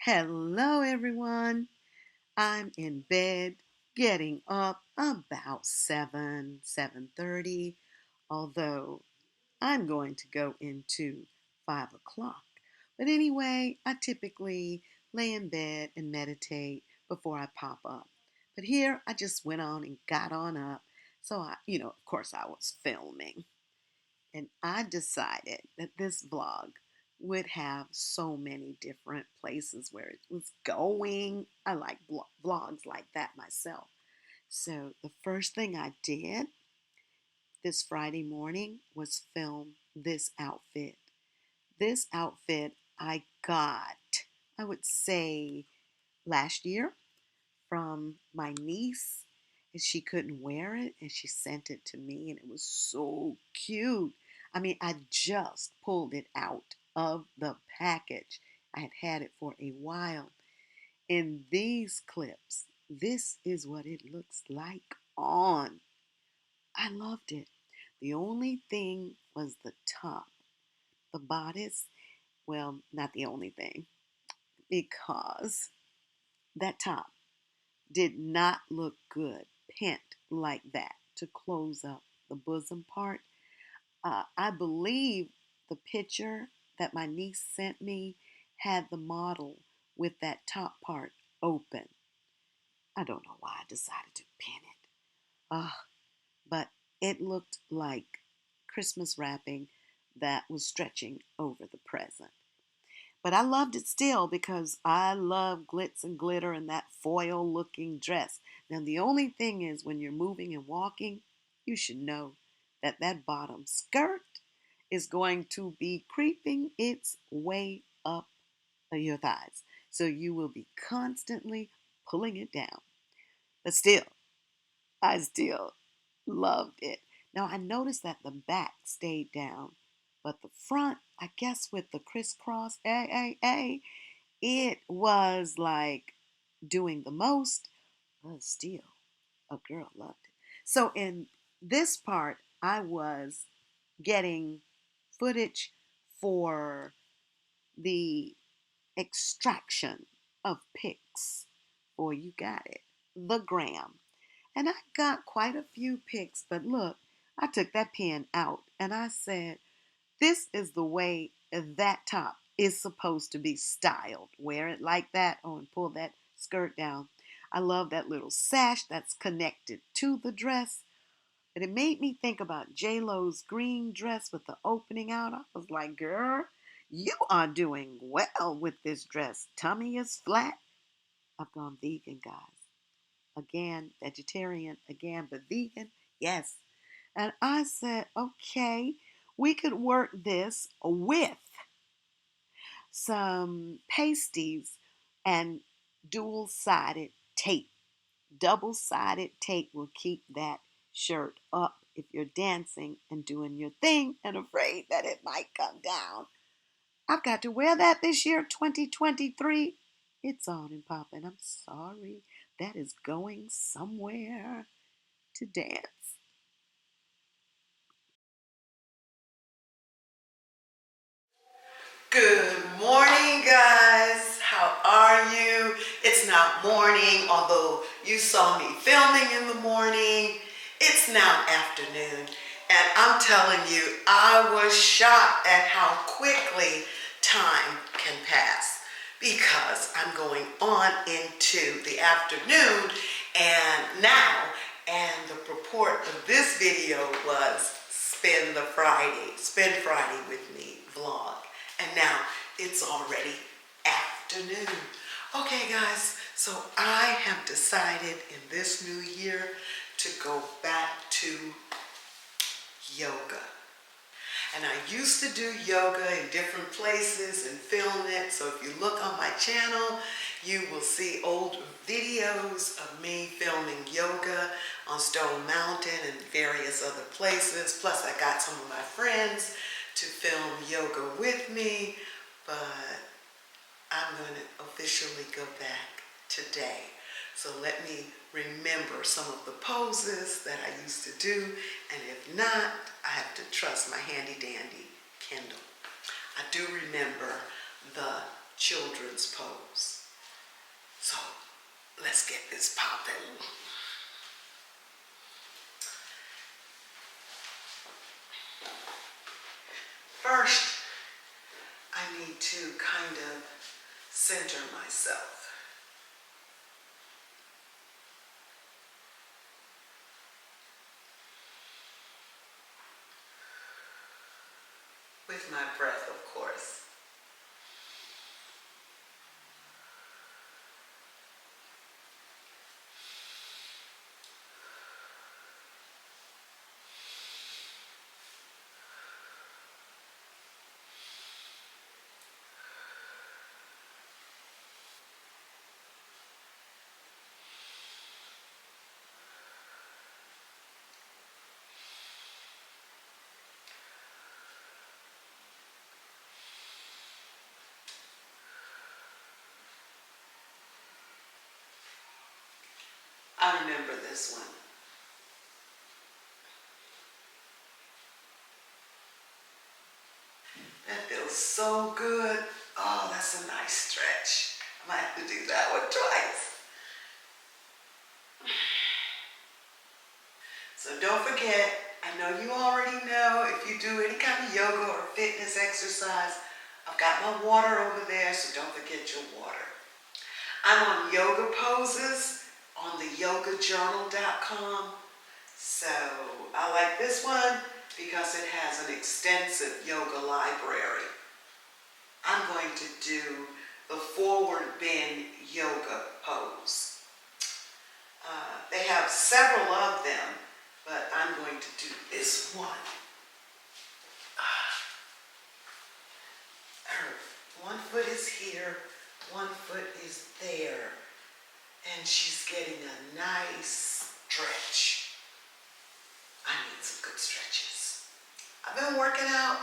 Hello, everyone. I'm in bed, getting up about 7:30, although I'm going to go into 5 o'clock. But anyway, I typically lay in bed and meditate before I pop up. But here, I just went on and got on up. So of course, I was filming. And I decided that this vlog would have so many different places where it was going. I like vlogs like that myself. So the first thing I did this Friday morning was film this outfit. This outfit I got, I would say, last year from my niece, and she couldn't wear it, and she sent it to me, and it was so cute. I mean, I just pulled it out of the package. I had had it for a while. In these clips, this is what it looks like on. I loved it. The only thing was the top. The bodice, well, not the only thing, because that top did not look good pent like that to close up the bosom part. I believe the picture that my niece sent me had the model with that top part open. I don't know why I decided to pin it. But it looked like Christmas wrapping that was stretching over the present. But I loved it still because I love glitz and glitter and that foil looking dress. Now, the only thing is when you're moving and walking, you should know that that bottom skirt is going to be creeping its way up your thighs. So you will be constantly pulling it down. But still, I still loved it. Now, I noticed that the back stayed down, but the front, I guess with the crisscross, it was like doing the most, but still, a girl loved it. So in this part, I was getting footage for the extraction of pics, or you got it, the gram. And I got quite a few pics, but look, I took that pen out and I said, this is the way that top is supposed to be styled. Wear it like that, and pull that skirt down. I love that little sash that's connected to the dress. But it made me think about J-Lo's green dress with the opening out. I was like, girl, you are doing well with this dress. Tummy is flat. I've gone vegan, guys. Again, vegetarian, again, but vegan, yes. And I said, okay, we could work this with some pasties and dual sided tape. Double sided tape will keep that shirt up if you're dancing and doing your thing and afraid that it might come down. I've got to wear that this year, 2023. It's on and popping. I'm sorry. That is going somewhere to dance. Good morning, guys. How are you? It's not morning, although you saw me filming in the morning. It's now afternoon, and I'm telling you, I was shocked at how quickly time can pass because I'm going on into the afternoon and now, and the purport of this video was Spend Friday with me vlog. And now it's already afternoon. Okay, guys, so I have decided in this new year to go back to yoga. And I used to do yoga in different places and film it. So if you look on my channel, you will see old videos of me filming yoga on Stone Mountain and various other places. Plus, I got some of my friends to film yoga with me. But I'm going to officially go back today. So let me remember some of the poses that I used to do, and if not, I have to trust my handy dandy Kindle. I do remember the children's pose. So let's get this popping. First, I need to kind of center myself. With my breath, of course. I remember this one. That feels so good. Oh, that's a nice stretch. I might have to do that one twice. So don't forget, I know you already know if you do any kind of yoga or fitness exercise, I've got my water over there, so don't forget your water. I'm on yoga poses on the yogajournal.com. So I like this one because it has an extensive yoga library. I'm going to do the forward bend yoga pose. They have several of them, but I'm going to do this one. One foot is here, one foot is there, and she's getting a nice stretch. I need some good stretches. I've been working out,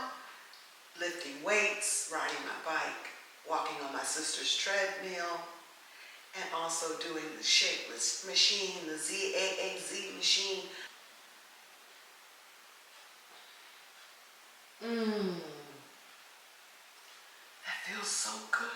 lifting weights, riding my bike, walking on my sister's treadmill, and also doing the shapeless machine, the ZAAZ machine. That feels so good.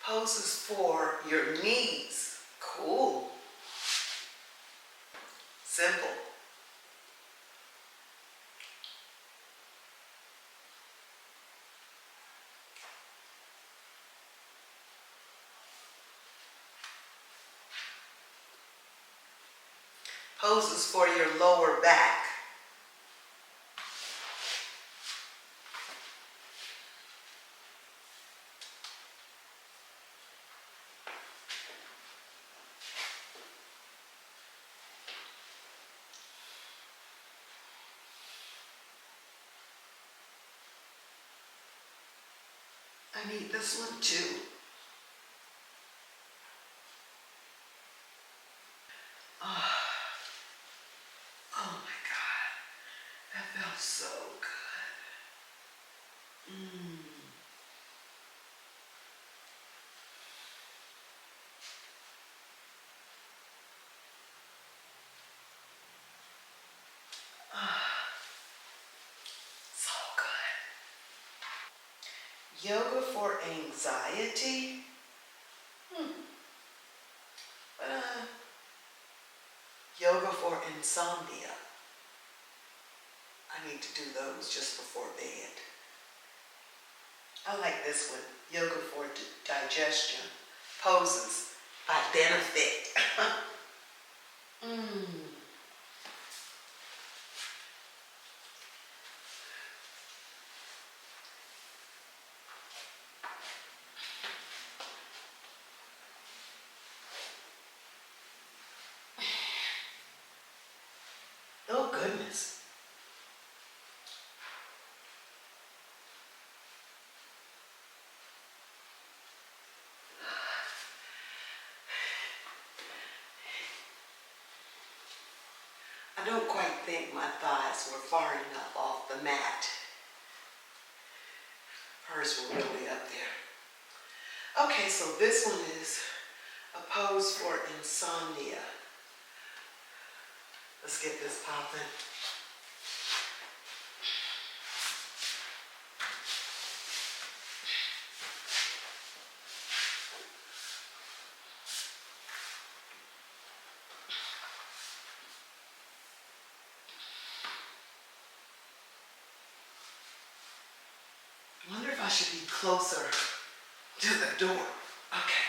Poses for your knees. Cool. Simple. Poses for your lower back. I need this one too. Oh, oh my God, that felt so good. So good. Yoga for anxiety. Yoga for insomnia. I need to do those just before bed. I like this one. Yoga for digestion. Poses by benefit. I don't quite think my thighs were far enough off the mat. Hers were really up there. Okay, so this one is a pose for insomnia. Let's get this popping. I wonder if I should be closer to the door. Okay.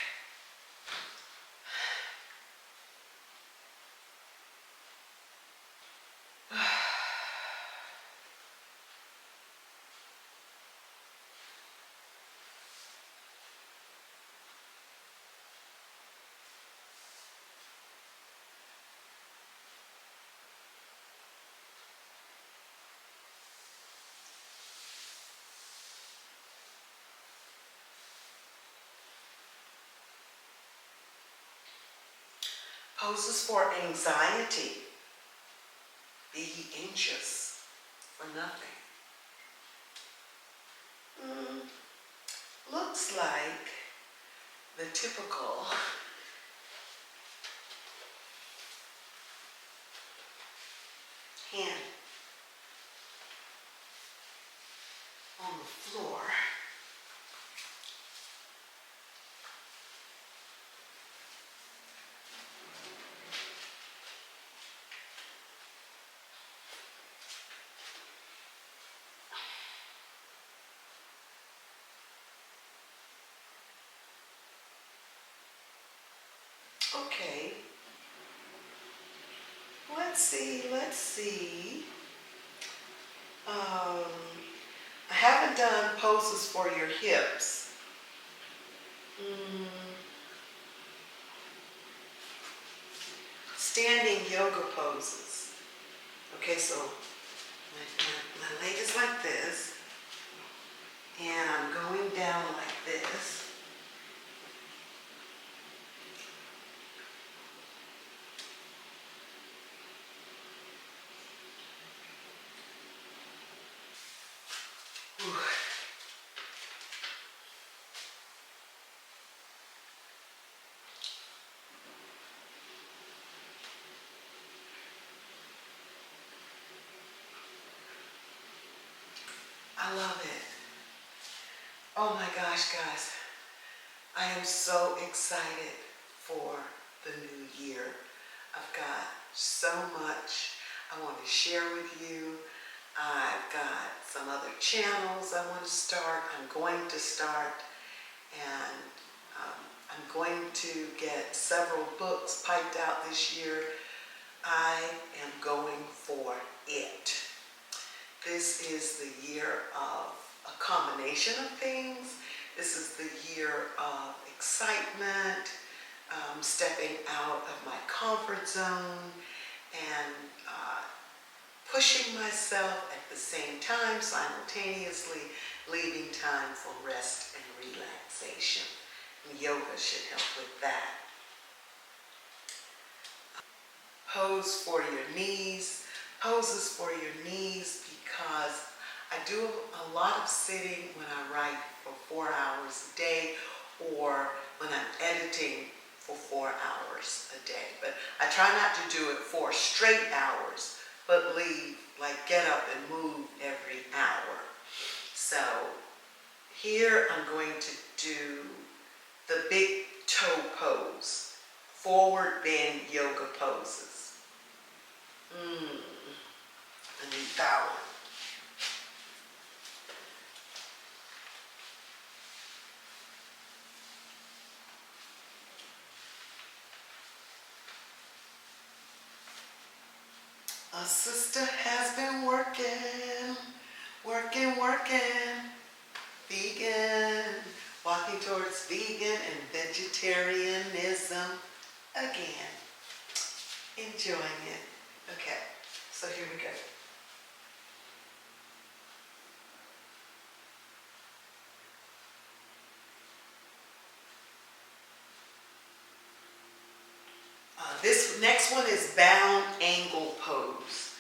Poses for anxiety. Be ye anxious for nothing. Looks like the typical hand on the floor. Okay, let's see. I haven't done poses for your hips. Standing yoga poses. Okay, so my leg is like this, and I'm going down like this. Ooh. I love it. Oh my gosh, guys. I am so excited for the new year. I've got so much I want to share with you. I've got some other channels I want to start. I'm going to start, and I'm going to get several books piped out this year. I am going for it. This is the year of a combination of things. This is the year of excitement, stepping out of my comfort zone, and pushing myself at the same time, simultaneously leaving time for rest and relaxation. And yoga should help with that. Pose for your knees. Poses for your knees because I do a lot of sitting when I write for 4 hours a day, or when I'm editing for 4 hours a day. But I try not to do it 4 straight hours, but get up and move every hour. So here I'm going to do the big toe pose, forward bend yoga poses. I need that one. A sister has been working, vegan, walking towards vegan and vegetarianism again. Enjoying it. Okay, so here we go. A This next one is bound angle pose.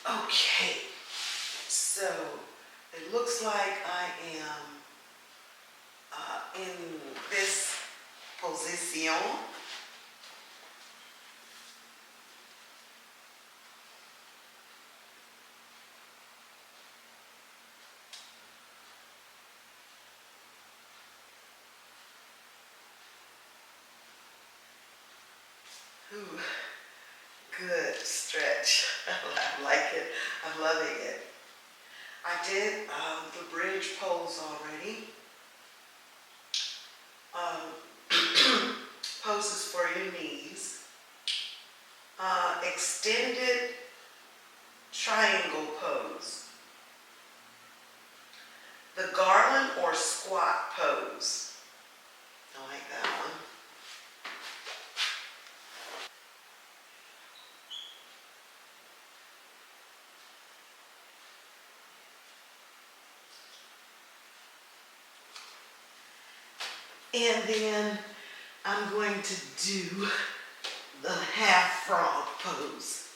Okay, so it looks like I am in this position. Ooh, good stretch. I like it. I'm loving it. I did the bridge pose already. Poses for your knees. Extended triangle pose. The garland or squat pose. I like that one. And then I'm going to do the half frog pose.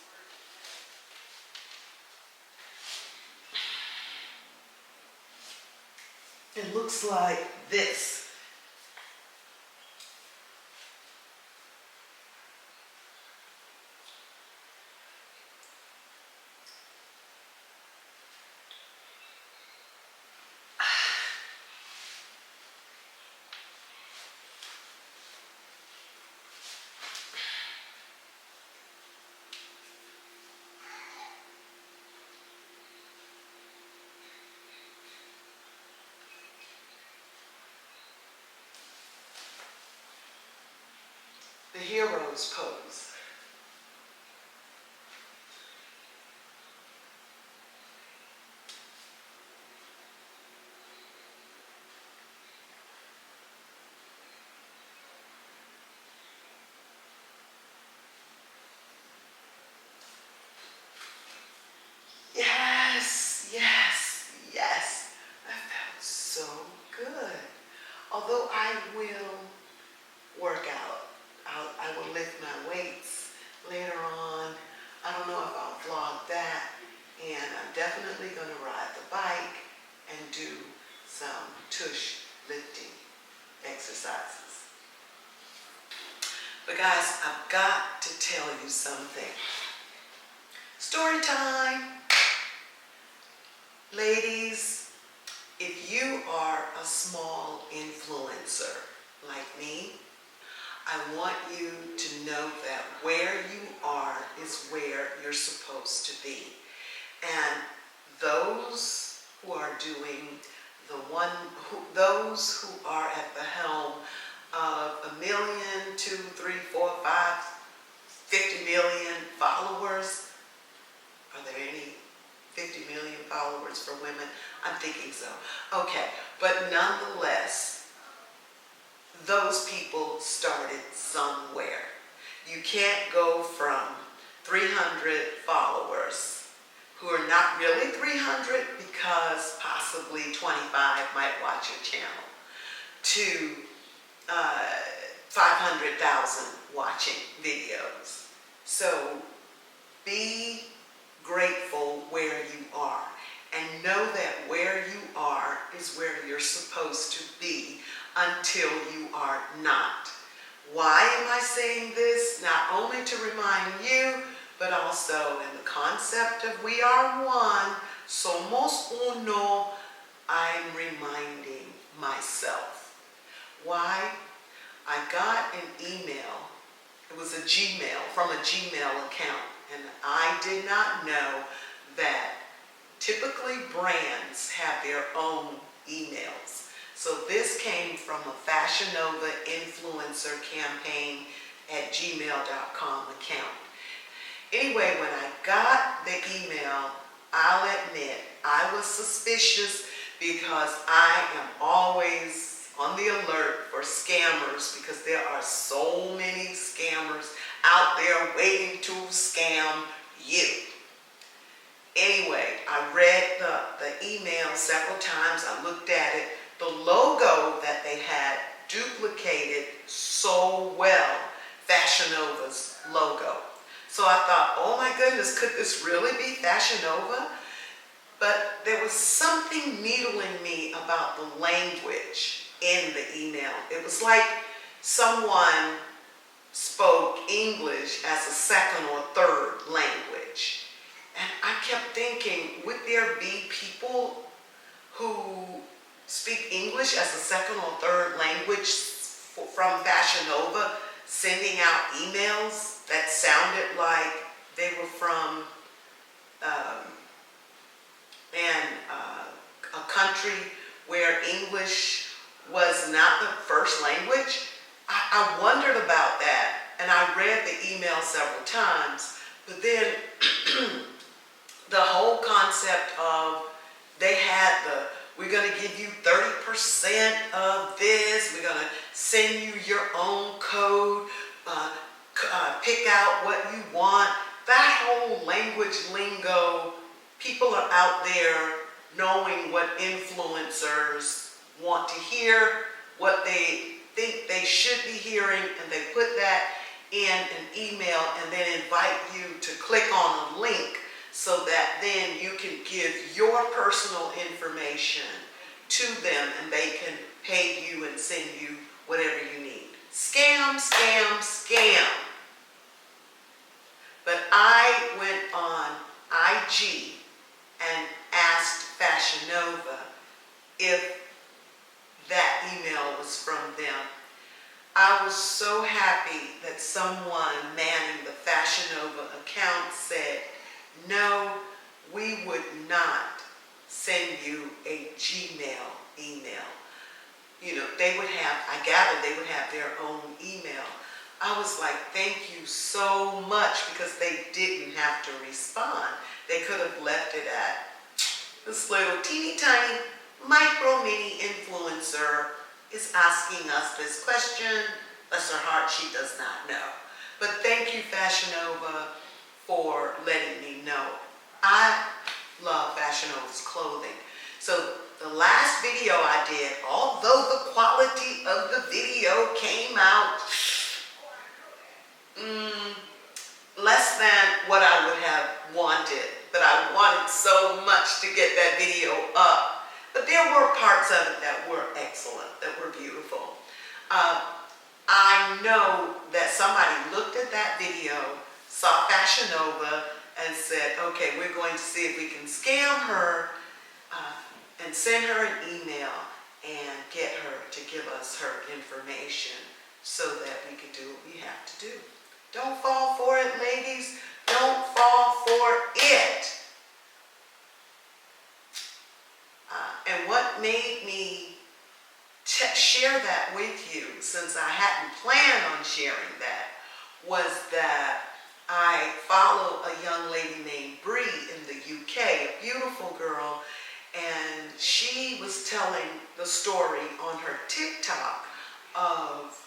It looks like this. The hero's pose. Yes, yes, yes. That felt so good. Although I will work out, I will lift my weights later on. I don't know if I'll vlog that. And I'm definitely going to ride the bike and do some tush lifting exercises. But guys, I've got to tell you something. Story time. Ladies, if you are a small influencer like me, I want you to know that where you are is where you're supposed to be. And those who are doing those who are at the helm of 1 million, 2, 3, 4, 5, 50 million followers. Are there any 50 million followers for women? I'm thinking so. Okay, but nonetheless, those people started somewhere. You can't go from 300 followers who are not really 300 because possibly 25 might watch your channel, to 500,000 watching videos. So be grateful where you are and know that where you are is where you're supposed to be until you are not. Why am I saying this? Not only to remind you, but also in the concept of we are one, somos uno, I'm reminding myself. Why? I got an email. It was a Gmail, from a Gmail account, and I did not know that typically brands have their own emails. So this came from a Fashion Nova influencer campaign at gmail.com account. Anyway, when I got the email, I'll admit I was suspicious because I am always on the alert for scammers because there are so many scammers out there waiting to scam you. Anyway, I read the email several times. I looked at it. The logo that they had duplicated so well Fashion Nova's thought, oh my goodness, could this really be Fashion Nova? But there was something needling me about the language in the email. It was like someone spoke English as a second or third language. And I kept thinking, would there be people who speak English as a second or third language from Fashion Nova sending out emails that sounded like they were from a country where English was not the first language? I wondered about that, and I read the email several times, but then the whole concept of they had we're going to give you 30% of this, we're going to send you your own code, pick out what you want. That whole language lingo, people are out there knowing what influencers want to hear, what they think they should be hearing, and they put that in an email and then invite you to click on a link so that then you can give your personal information to them and they can pay you and send you whatever you need. Scam, scam, scam. But I went on IG and asked Fashion Nova if that email was from them. I was so happy that someone manning the Fashion Nova account said, no, we would not send you a Gmail email. You know, they would have, I gathered they would have their own email. I was like, thank you so much, because they didn't have to respond. They could have left it at this little teeny tiny micro mini influencer is asking us this question. Bless her heart, she does not know. But thank you, Fashion Nova, for letting me know. I love Fashion Nova's clothing. So the last video I did, although the quality of the video came out less than what I would have wanted, but I wanted so much to get that video up. But there were parts of it that were excellent, that were beautiful. I know that somebody looked at that video, saw Fashion Nova, and said, okay, we're going to see if we can scam her and send her an email and get her to give us her information so that we can do what we have to do. Don't fall for it, ladies. Don't fall for it. And what made me share that with you, since I hadn't planned on sharing that, was that I follow a young lady named Bree in the UK, a beautiful girl, and she was telling the story on her TikTok of,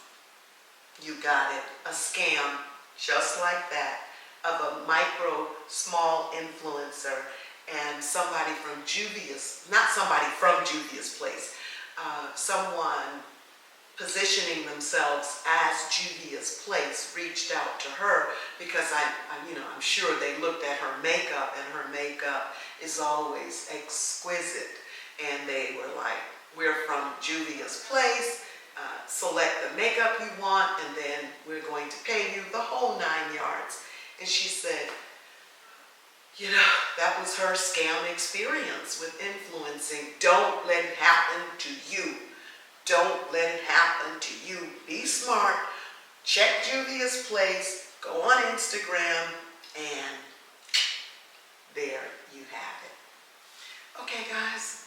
you got it, a scam just like that, of a micro small influencer and somebody from Juvia's, not somebody from Juvia's Place, someone positioning themselves as Juvia's Place reached out to her because I'm sure they looked at her makeup, and her makeup is always exquisite, and they were like, we're from Juvia's Place, select the makeup you want, and then we're going to pay you the whole 9 yards. And she said, that was her scam experience with influencing. Don't let it happen to you. Don't let it happen to you. Be smart. Check Juvia's Place. Go on Instagram, and there you have it. Okay, guys,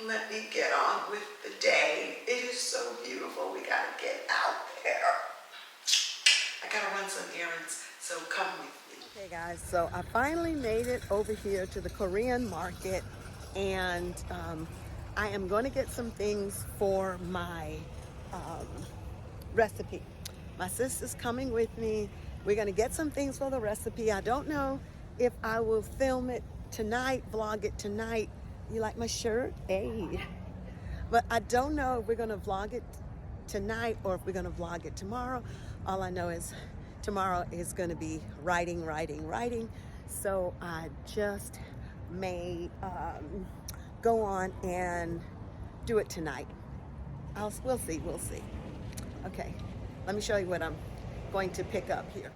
let me get on with the day. It is so beautiful. We gotta get out there. I gotta run some errands, so come with me. Okay, guys, so I finally made it over here to the Korean market, and I am going to get some things for my recipe. My sister's coming with me. We're going to get some things for the recipe. I don't know if I will film it tonight, vlog it tonight. You like my shirt? Hey. But I don't know if we're going to vlog it tonight or if we're going to vlog it tomorrow. All I know is tomorrow is going to be writing. So I just may go on and do it tonight. We'll see. Okay, let me show you what I'm going to pick up here.